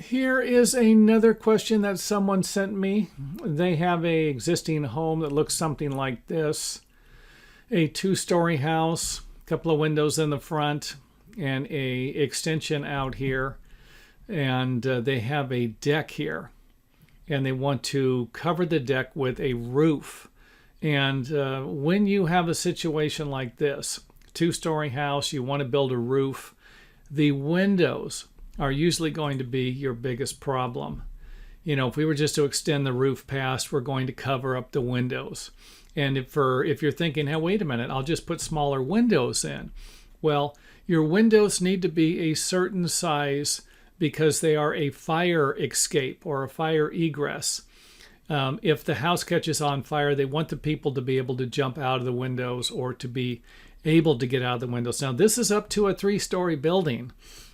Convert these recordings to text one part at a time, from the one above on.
Here is another question that someone sent me. They have a existing home that looks something like this. A two-story house, a couple of windows in the front, and a extension out here. And they have a deck here. And they want to cover the deck with a roof. And when you have a situation like this, two-story house, you want to build a roof, the windows are usually going to be your biggest problem. You know, if we were just to extend the roof past, we're going to cover up the windows. And if you're thinking, hey, wait a minute, I'll just put smaller windows in. Well, your windows need to be a certain size because they are a fire escape or a fire egress. If the house catches on fire, they want the people to be able to jump out of the windows or to be able to get out of the windows. Now, this is up to a 3-story building.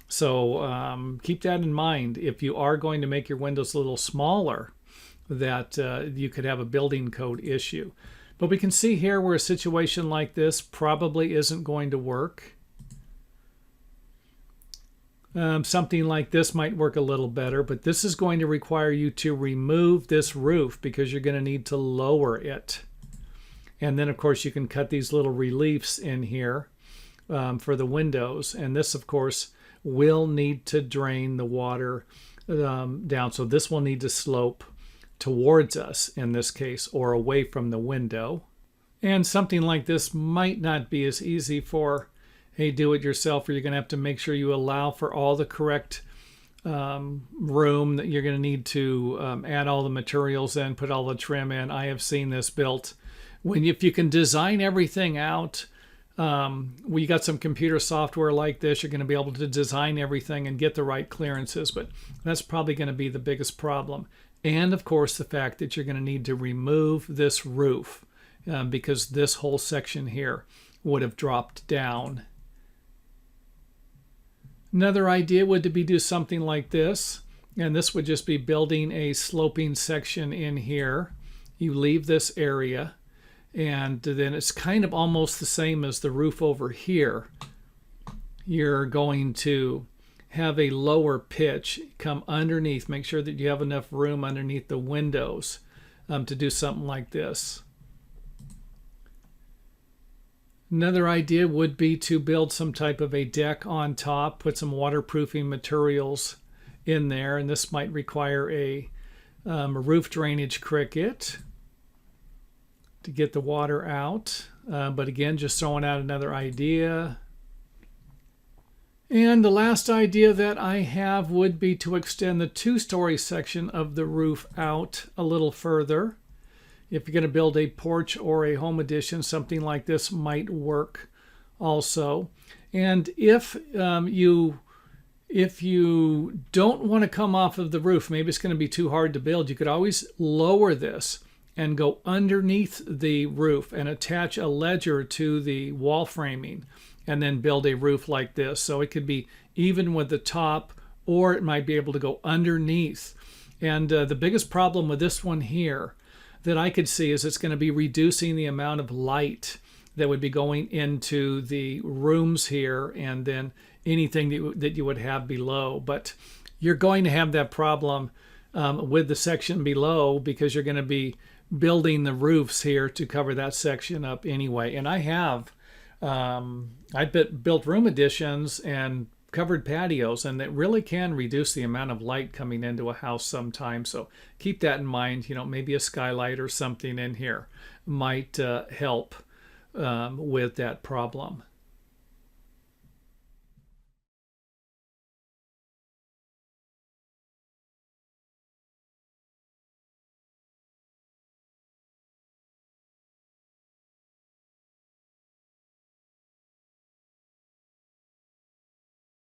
So keep that in mind. If you are going to make your windows a little smaller, that you could have a building code issue. But we can see here where a situation like this probably isn't going to work. Something like this might work a little better, but this is going to require you to remove this roof because you're going to need to lower it. And then, of course, you can cut these little reliefs in here for the windows. And this, of course, will need to drain the water down. So this will need to slope towards us in this case or away from the window. And something like this might not be as easy for a do-it-yourself, or you're going to have to make sure you allow for all the correct room that you're going to need to add all the materials in, put all the trim in. I have seen this built. If you can design everything out, we got some computer software like this, you're going to be able to design everything and get the right clearances, but that's probably going to be the biggest problem. And of course, the fact that you're going to need to remove this roof because this whole section here would have dropped down. Another idea would be do something like this, and this would just be building a sloping section in here. You leave this area, and then it's kind of almost the same as the roof over here. You're going to have a lower pitch come underneath. Make sure that you have enough room underneath the windows to do something like this. Another idea would be to build some type of a deck on top, put some waterproofing materials in there, and this might require a roof drainage cricket to get the water out. But again, just throwing out another idea. And the last idea that I have would be to extend the 2-story section of the roof out a little further. If you're going to build a porch or a home addition, something like this might work also. And if you don't want to come off of the roof, maybe it's going to be too hard to build, you could always lower this and go underneath the roof and attach a ledger to the wall framing and then build a roof like this. So it could be even with the top, or it might be able to go underneath. And the biggest problem with this one here that I could see is it's going to be reducing the amount of light that would be going into the rooms here and then anything that you would have below. But you're going to have that problem with the section below because you're going to be building the roofs here to cover that section up anyway. And I built room additions and covered patios, and it really can reduce the amount of light coming into a house sometimes. So keep that in mind. You know, maybe a skylight or something in here might help with that problem.